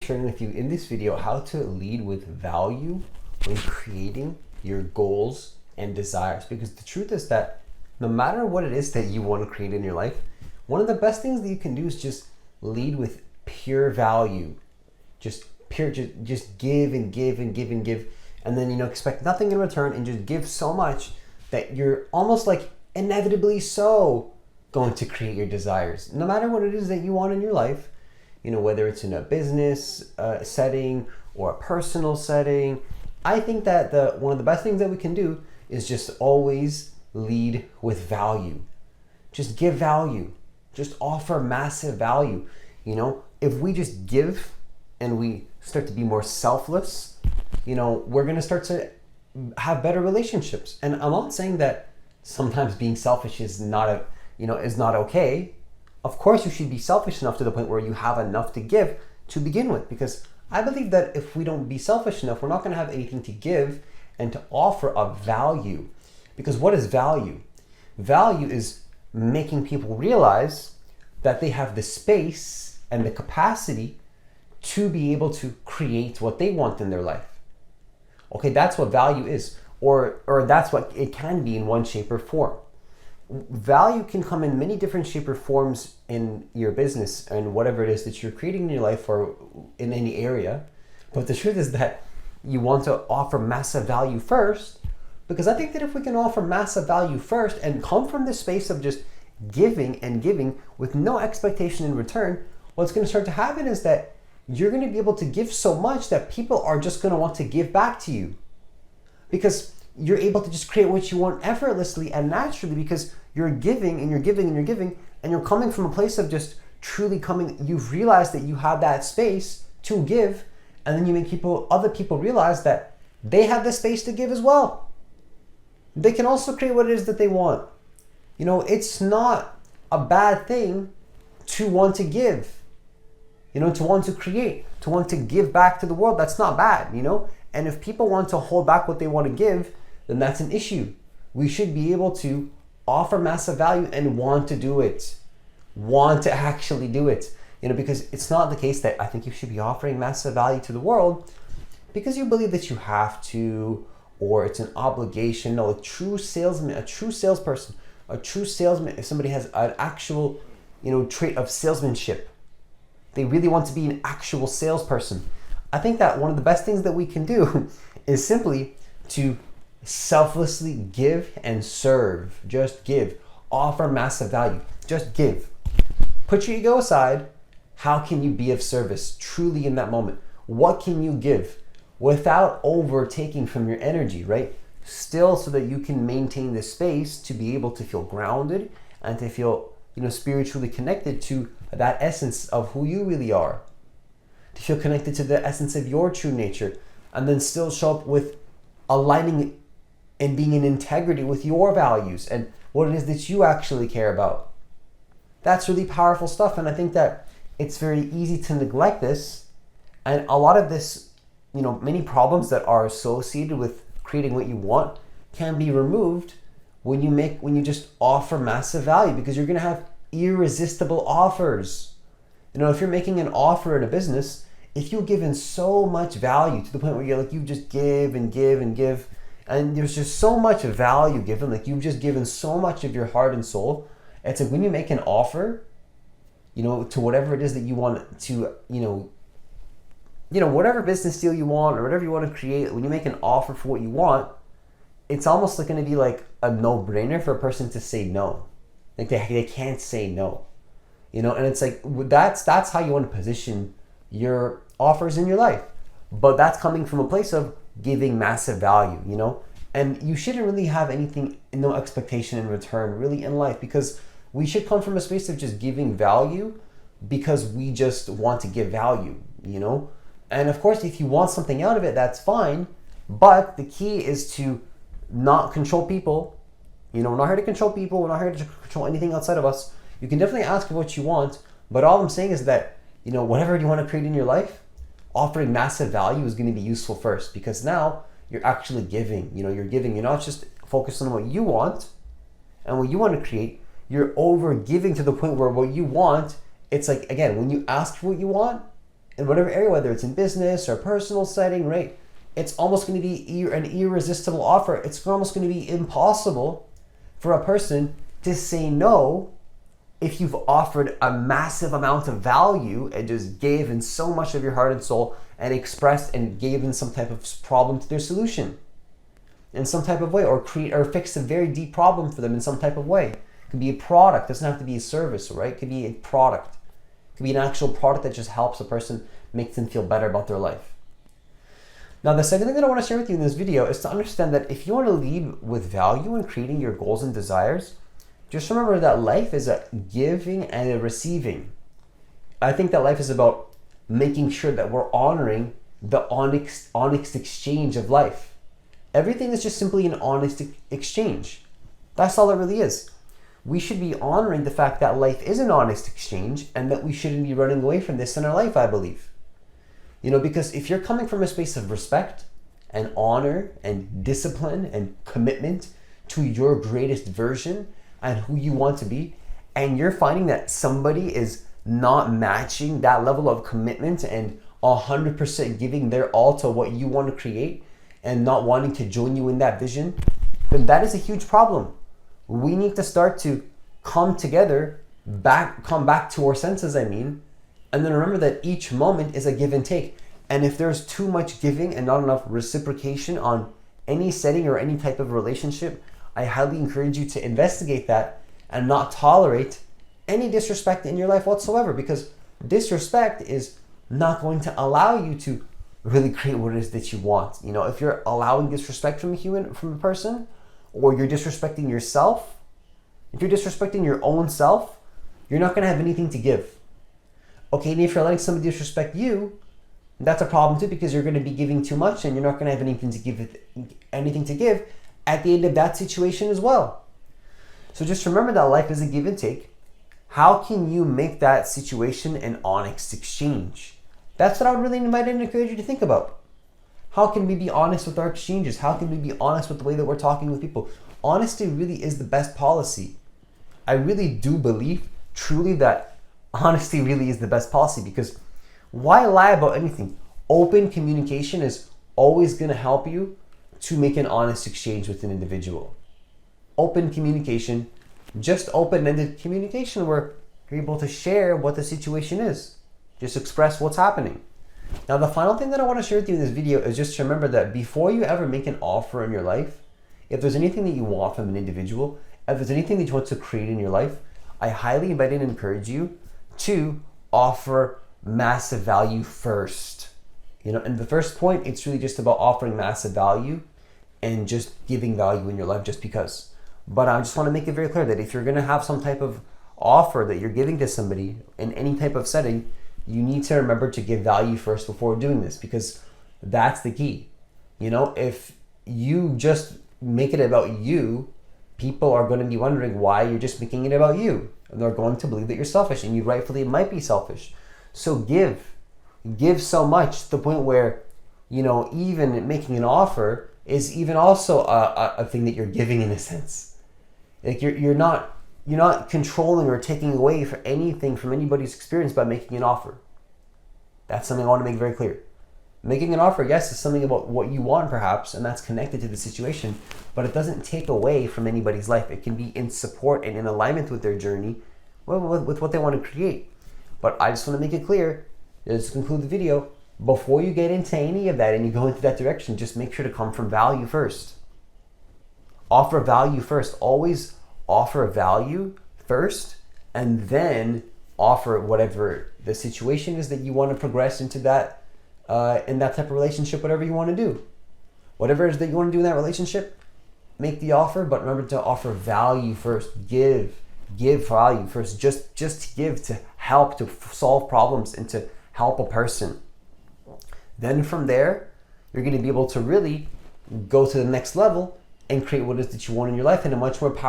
sharing with you in this video how to lead with value when creating your goals and desires. Because the truth is that no matter what it is that you want to create in your life, one of the best things that you can do is just lead with pure value. Just give and give and give and give, and then expect nothing in return, and just give so much that you're almost like inevitably so going to create your desires, no matter what it is that you want in your life. Whether it's in a business setting or a personal setting. I think that one of the best things that we can do is just always lead with value. Just give value. Just offer massive value. If we just give and we start to be more selfless, we're going to start to have better relationships. And I'm not saying that sometimes being selfish is not okay. Of course, you should be selfish enough to the point where you have enough to give to begin with, because I believe that if we don't be selfish enough, we're not going to have anything to give and to offer of value. Because what is value? Value is making people realize that they have the space and the capacity to be able to create what they want in their life. Okay, that's what value is, or that's what it can be in one shape or form. Value can come in many different shape or forms in your business and whatever it is that you're creating in your life or in any area. But the truth is that you want to offer massive value first, because I think that if we can offer massive value first and come from this space of just giving and giving with no expectation in return, what's going to start to happen is that you're going to be able to give so much that people are just going to want to give back to you, because you're able to just create what you want effortlessly and naturally, because you're giving and you're giving and you're giving, and you're coming from a place of just truly coming. You've realized that you have that space to give, and then you make other people realize that they have the space to give as well. They can also create what it is that they want. It's not a bad thing to want to give, to want to create, to want to give back to the world. That's not bad, And if people want to hold back what they want to give, then that's an issue. We should be able to offer massive value and want to do it. Want to actually do it. Because it's not the case that I think you should be offering massive value to the world because you believe that you have to, or it's an obligation. No, a true salesman, a true salesperson, a true salesman, if somebody has an actual, trait of salesmanship, they really want to be an actual salesperson. I think that one of the best things that we can do is simply to selflessly give and serve. Just give. Offer massive value. Just give. Put your ego aside. How can you be of service truly in that moment? What can you give without overtaking from your energy, right? Still, so that you can maintain the space to be able to feel grounded and to feel, spiritually connected to that essence of who you really are. To feel connected to the essence of your true nature, and then still show up with aligning and being in integrity with your values and what it is that you actually care about. That's really powerful stuff, and I think that it's very easy to neglect this. And a lot of this, many problems that are associated with creating what you want can be removed when you just offer massive value, because you're going to have irresistible offers. If you're making an offer in a business, if you've given so much value to the point where you just give and give and give, and there's just so much value given, like you've just given so much of your heart and soul, it's like when you make an offer, to whatever it is that you want to, whatever business deal you want or whatever you want to create, when you make an offer for what you want, it's almost like going to be like a no-brainer for a person to say no. Like they can't say no. And it's like that's how you want to position your offers in your life. But that's coming from a place of giving massive value, and you shouldn't really have no expectation in return really in life, because we should come from a space of just giving value because we just want to give value, and of course if you want something out of it, that's fine, but the key is to not control people. We're not here to control people, we're not here to control anything outside of us. You can definitely ask for what you want, but all I'm saying is that whatever you want to create in your life, offering massive value is going to be useful first, because now you're actually giving. You're giving. You're not just focused on what you want and what you want to create. You're over giving to the point where what you want, it's like, again, when you ask for what you want, in whatever area, whether it's in business or personal setting, right? It's almost going to be an irresistible offer. It's almost going to be impossible for a person to say no if you've offered a massive amount of value and just gave in so much of your heart and soul and expressed and gave in some type of problem to their solution in some type of way, or create or fix a very deep problem for them in some type of way. It could be a product, it doesn't have to be a service, right? It could be a product. It could be an actual product that just helps a person, makes them feel better about their life. Now, the second thing that I want to share with you in this video is to understand that if you want to lead with value in creating your goals and desires, just remember that life is a giving and a receiving. I think that life is about making sure that we're honoring the honest exchange of life. Everything is just simply an honest exchange. That's all it really is. We should be honoring the fact that life is an honest exchange and that we shouldn't be running away from this in our life, I believe. Because if you're coming from a space of respect and honor and discipline and commitment to your greatest version and who you want to be, and you're finding that somebody is not matching that level of commitment and 100% giving their all to what you want to create and not wanting to join you in that vision, then that is a huge problem. We need to start to come together, come back to our senses, and then remember that each moment is a give and take. And if there's too much giving and not enough reciprocation on any setting or any type of relationship, I highly encourage you to investigate that and not tolerate any disrespect in your life whatsoever, because disrespect is not going to allow you to really create what it is that you want. If you're allowing disrespect from a person, or you're disrespecting yourself, if you're disrespecting your own self, you're not going to have anything to give. Okay, and if you're letting somebody disrespect you, that's a problem too, because you're going to be giving too much and you're not going to have anything to give at the end of that situation as well. So just remember that life is a give and take. How can you make that situation an honest exchange? That's what I would really invite and encourage you to think about. How can we be honest with our exchanges? How can we be honest with the way that we're talking with people? Honesty really is the best policy. I really do believe truly that honesty really is the best policy, because why lie about anything? Open communication is always going to help you to make an honest exchange with an individual. Open communication, just open-ended communication where you're able to share what the situation is. Just express what's happening. Now, the final thing that I want to share with you in this video is just to remember that before you ever make an offer in your life, if there's anything that you want from an individual, if there's anything that you want to create in your life, I highly invite and encourage you to offer massive value first. In the first point, it's really just about offering massive value and just giving value in your life just because. But I just want to make it very clear that if you're going to have some type of offer that you're giving to somebody in any type of setting, you need to remember to give value first before doing this, because that's the key. If you just make it about you, people are going to be wondering why you're just making it about you. And they're going to believe that you're selfish, and you rightfully might be selfish. So give so much to the point where, even making an offer is even also a thing that you're giving in a sense. Like you're not controlling or taking away for anything from anybody's experience by making an offer. That's something I want to make very clear. Making an offer, yes, is something about what you want perhaps, and that's connected to the situation, but it doesn't take away from anybody's life. It can be in support and in alignment with their journey, with what they want to create. But I just want to make it clear, to conclude the video, before you get into any of that and you go into that direction, just make sure to come from value first. Offer value first. Always offer value first, and then offer whatever the situation is that you want to progress into that, in that type of relationship, whatever you want to do. Whatever it is that you want to do in that relationship, make the offer, but remember to offer value first. Give value first. Just to give, to help, to solve problems, and to help a person. Then from there, you're going to be able to really go to the next level and create what it is that you want in your life in a much more powerful